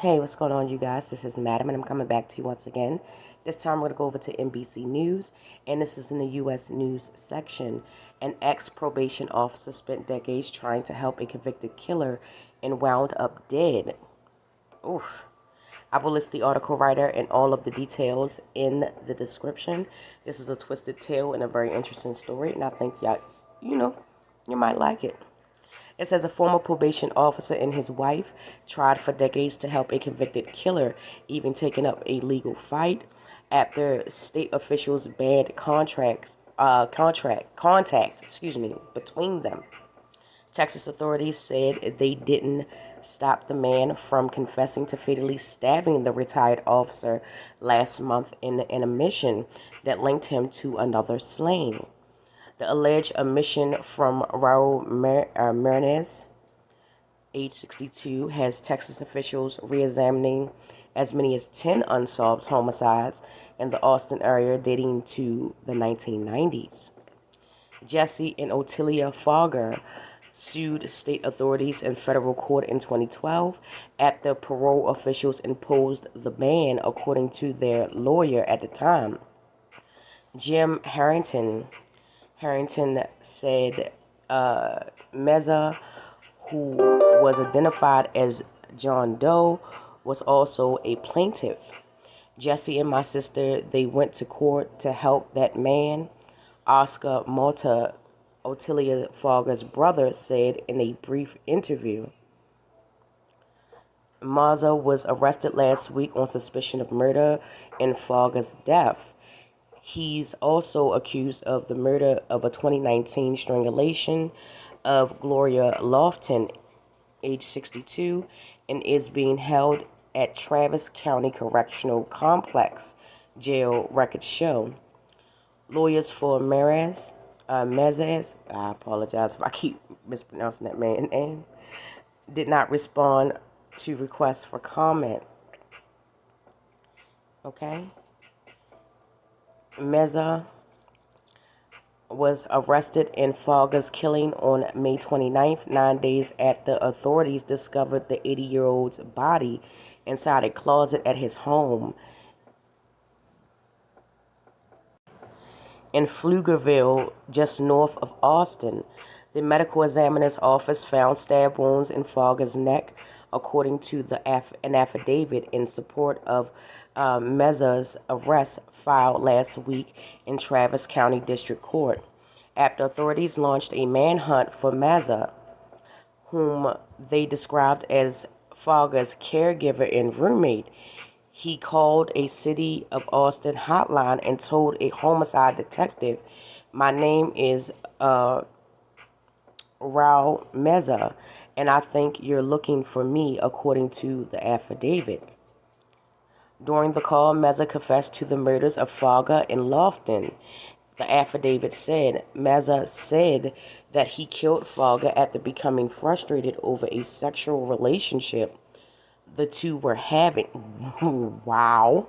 Hey, what's going on, you guys? This is Madam, and I'm coming back to you once again. This time, we're going to go over to NBC News, and this is in the U.S. News section. An ex-probation officer spent decades trying to help a convicted killer and wound up dead. Oof. I will list the article writer and all of the details in the description. This is a twisted tale and a very interesting story, and I think you might like it. It says a former probation officer and his wife tried for decades to help a convicted killer, even taking up a legal fight after state officials banned contact between them. Texas authorities said they didn't stop the man from confessing to fatally stabbing the retired officer last month in a mission that linked him to another slaying. The alleged omission from Raul Marinez, age 62, has Texas officials re-examining as many as 10 unsolved homicides in the Austin area dating to the 1990s. Jesse and Ottilia Fogger sued state authorities in federal court in 2012 after parole officials imposed the ban, according to their lawyer at the time. Jim Harrington said Meza, who was identified as John Doe, was also a plaintiff. Jesse and my sister, they went to court to help that man, Oscar Malta, Ottilia Fogger's brother, said in a brief interview. Maza was arrested last week on suspicion of murder in Fogger's death. He's also accused of the murder of a 2019 strangulation of Gloria Lofton, age 62, and is being held at Travis County Correctional Complex, jail records show. Lawyers for Mezes, I apologize if I keep mispronouncing that man's name, did not respond to requests for comment. Okay? Meza was arrested in Fogger's killing on May 29th, 9 days after authorities discovered the 80-year-old's body inside a closet at his home in Pflugerville, just north of Austin. The medical examiner's office found stab wounds in Fogger's neck, according to an affidavit in support of Meza's arrest filed last week in Travis County District Court. After authorities launched a manhunt for Meza, whom they described as Fogger's caregiver and roommate, he called a City of Austin hotline and told a homicide detective, "My name is Raul Meza, and I think you're looking for me," according to the affidavit. During the call, Meza confessed to the murders of Fogger and Lofton. The affidavit said Meza said that he killed Fogger after becoming frustrated over a sexual relationship the two were having. Wow,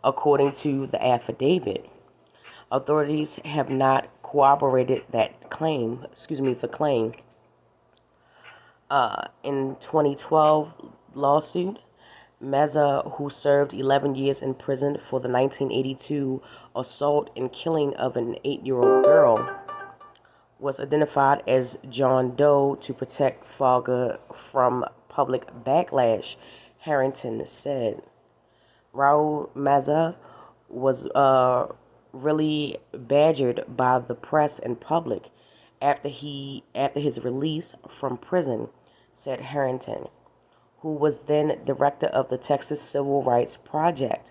according to the affidavit. Authorities have not corroborated the claim. In 2012 lawsuit, Meza, who served 11 years in prison for the 1982 assault and killing of an 8-year-old girl, was identified as John Doe to protect Fogger from public backlash, Harrington said. Raul Meza was really badgered by the press and public after his release from prison, said Harrington, who was then director of the Texas Civil Rights Project.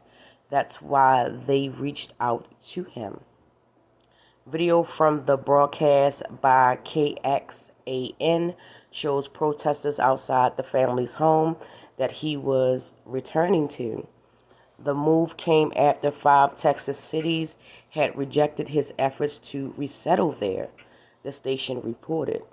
That's why they reached out to him. Video from the broadcast by KXAN shows protesters outside the family's home that he was returning to. The move came after 5 Texas cities had rejected his efforts to resettle there, the station reported.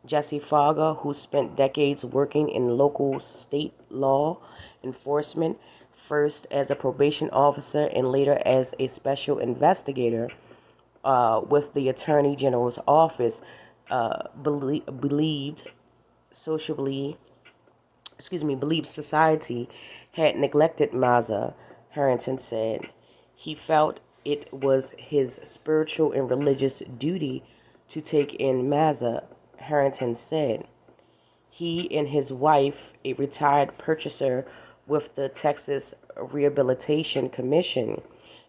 Jesse Fogger, who spent decades working in local state law enforcement, first as a probation officer and later as a special investigator with the Attorney General's office, believed society had neglected Maza, Harrington said. He felt it was his spiritual and religious duty to take in Maza, Harrington said. He and his wife, a retired purchaser with the Texas Rehabilitation Commission,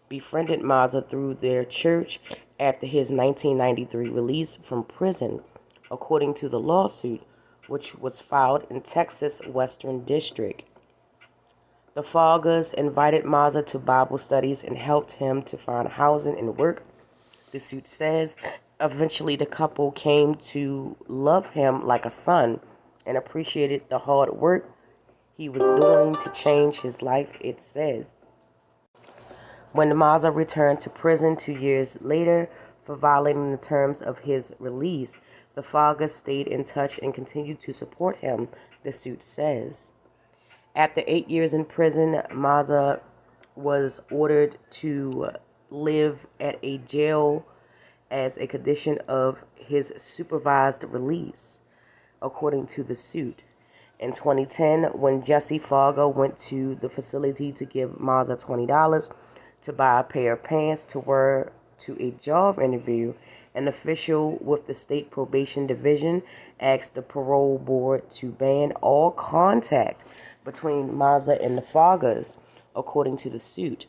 befriended Maza through their church after his 1993 release from prison, according to the lawsuit, which was filed in Texas Western District. The Foggers invited Maza to Bible studies and helped him to find housing and work, the suit says. Eventually, the couple came to love him like a son and appreciated the hard work he was doing to change his life, it says. When Maza returned to prison 2 years later for violating the terms of his release, the Foggers stayed in touch and continued to support him, the suit says. After 8 years in prison, Maza was ordered to live at a jail as a condition of his supervised release, according to the suit. In 2010, when Jesse Fogger went to the facility to give Maza $20 to buy a pair of pants to wear to a job interview, an official with the state probation division asked the parole board to ban all contact between Maza and the Foggers, according to the suit.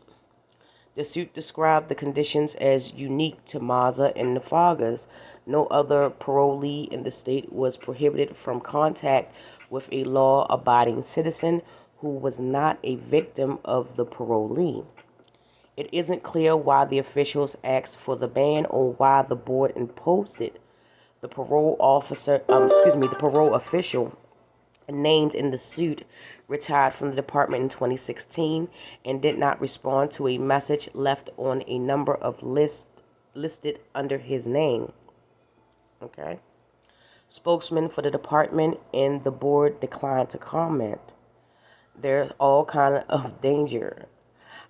The suit described the conditions as unique to Maza and the Foggers. No other parolee in the state was prohibited from contact with a law-abiding citizen who was not a victim of the parolee. It isn't clear why the officials asked for the ban or why the board imposed it. The parole official named in the suit retired from the department in 2016 and did not respond to a message left on a number of lists listed under his name. Okay. Spokesman for the department and the board declined to comment. There's all kind of danger.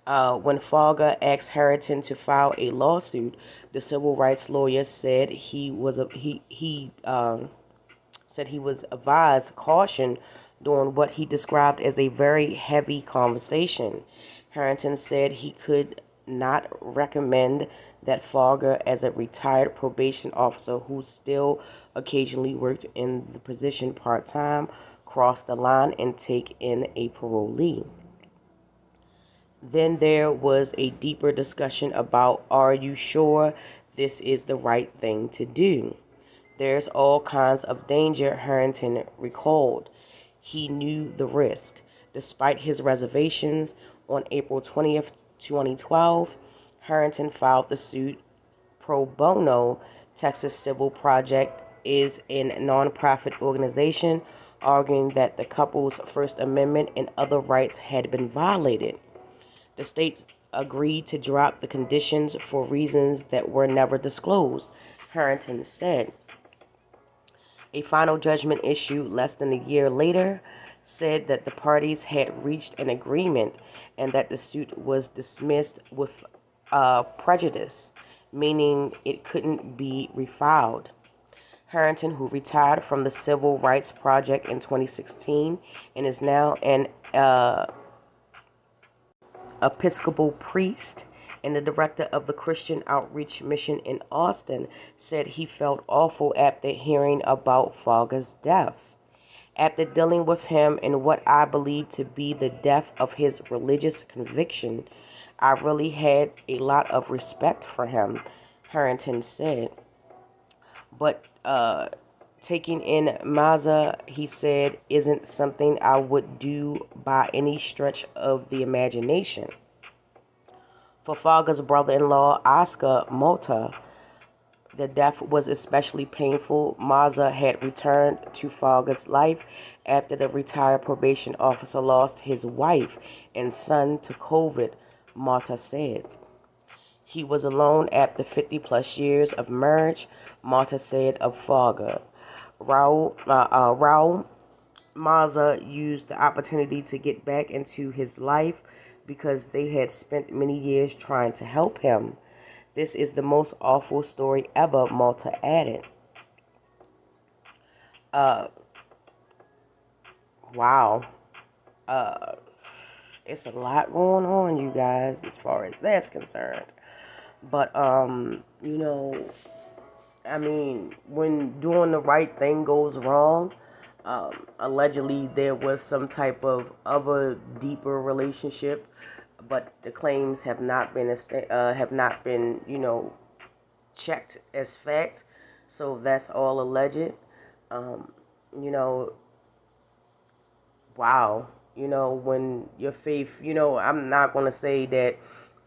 When Fogger asked Harrington to file a lawsuit, the civil rights lawyer said he was advised caution during what he described as a very heavy conversation. Harrington said he could not recommend that Fogger, as a retired probation officer who still occasionally worked in the position part-time, cross the line and take in a parolee. Then there was a deeper discussion about, are you sure this is the right thing to do? There's all kinds of danger, Harrington recalled. He knew the risk. Despite his reservations, on April 20th, 2012, Harrington filed the suit pro bono. Texas Civil Project is a nonprofit organization arguing that the couple's First Amendment and other rights had been violated. The states agreed to drop the conditions for reasons that were never disclosed, Harrington said. A final judgment issued less than a year later said that the parties had reached an agreement and that the suit was dismissed with prejudice, meaning it couldn't be refiled. Harrington, who retired from the Civil Rights Project in 2016 and is now an Episcopal priest and the director of the Christian Outreach Mission in Austin, said he felt awful after hearing about Fogger's death. After dealing with him in what I believe to be the death of his religious conviction, I really had a lot of respect for him, Harrington said. But taking in Maza, he said, isn't something I would do by any stretch of the imagination. For Fogger's brother-in-law, Oscar Mota, the death was especially painful. Maza had returned to Fogger's life after the retired probation officer lost his wife and son to COVID, Mota said. He was alone after 50-plus years of marriage, Mota said of Fogger. Raul Maza used the opportunity to get back into his life because they had spent many years trying to help him. This is the most awful story ever, Mota added. Wow. It's a lot going on, you guys, as far as that's concerned. But you know, I mean, when doing the right thing goes wrong, allegedly there was some type of other deeper relationship, but the claims have not been, checked as fact. So that's all alleged. Um, you know, wow. When your faith, I'm not going to say that,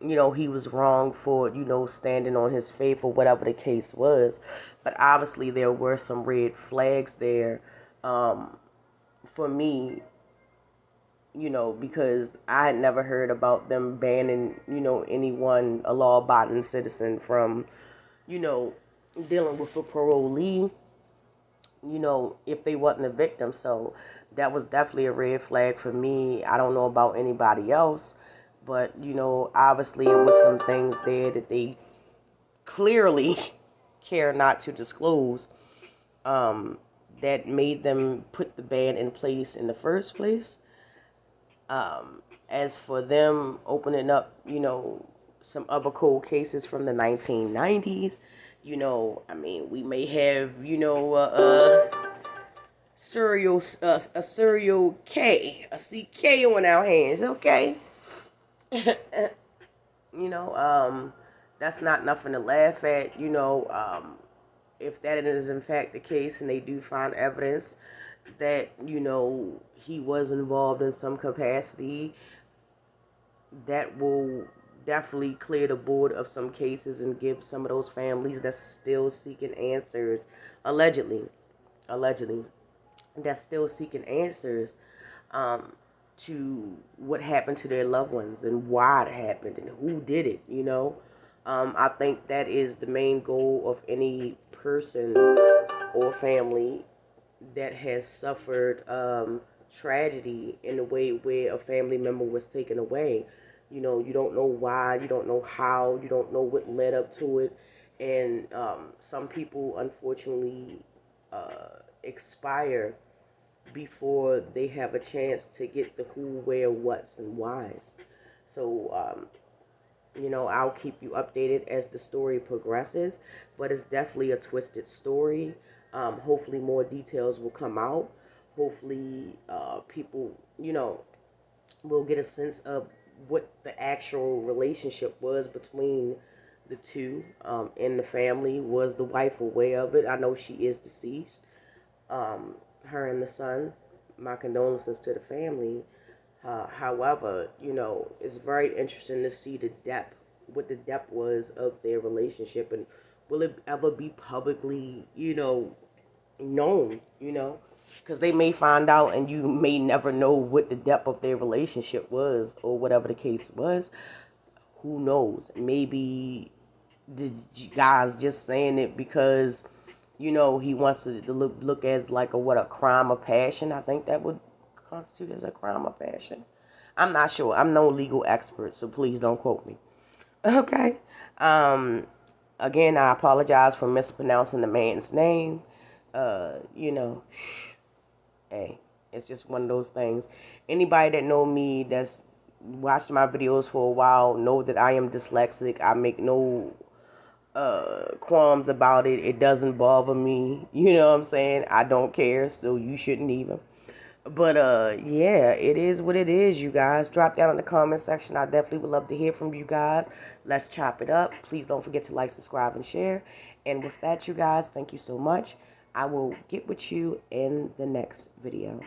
he was wrong for, standing on his faith or whatever the case was. But obviously there were some red flags there, for me, because I had never heard about them banning, anyone, a law-abiding citizen, from, you know, dealing with a parolee, if they wasn't a victim. So that was definitely a red flag for me. I don't know about anybody else, but, obviously it was some things there that they clearly care not to disclose, that made them put the ban in place in the first place. As for them opening up, some other cold cases from the 1990s, I mean, we may have, a serial a CK on our hands, okay? you know, um, that's not nothing to laugh at, if that is in fact the case and they do find evidence that, he was involved in some capacity, that will definitely clear the board of some cases and give some of those families that's still seeking answers, allegedly, allegedly, that's still seeking answers, um, to what happened to their loved ones and why it happened and who did it, I think that is the main goal of any person or family that has suffered, tragedy in a way where a family member was taken away. You don't know why, you don't know how, you don't know what led up to it. And some people, unfortunately, expire before they have a chance to get the who, where, what's, and whys. So, I'll keep you updated as the story progresses, but it's definitely a twisted story. Hopefully, more details will come out. Hopefully, people, will get a sense of what the actual relationship was between the two, in the family. Was the wife aware of it? I know she is deceased. Her and the son. My condolences to the family. However, it's very interesting to see what the depth was of their relationship, and will it ever be publicly, known, because they may find out and you may never know what the depth of their relationship was or whatever the case was. Who knows? Maybe the guy's just saying it because, he wants to look as like a crime of passion. I think that would constitute as a crime of passion. I'm not sure. I'm no legal expert, so please don't quote me. Okay. Um, Again, I apologize for mispronouncing the man's name. You know, hey, it's just one of those things. Anybody that know me, that's watched my videos for a while, know that I am dyslexic. I make no qualms about it. It doesn't bother me. You know what I'm saying? I don't care, so you shouldn't even. But yeah, it is what it is, you guys. Drop down in the comment section. I definitely would love to hear from you guys. Let's chop it up. Please don't forget to like, subscribe, and share. And with that, you guys, thank you so much. I will get with you in the next video.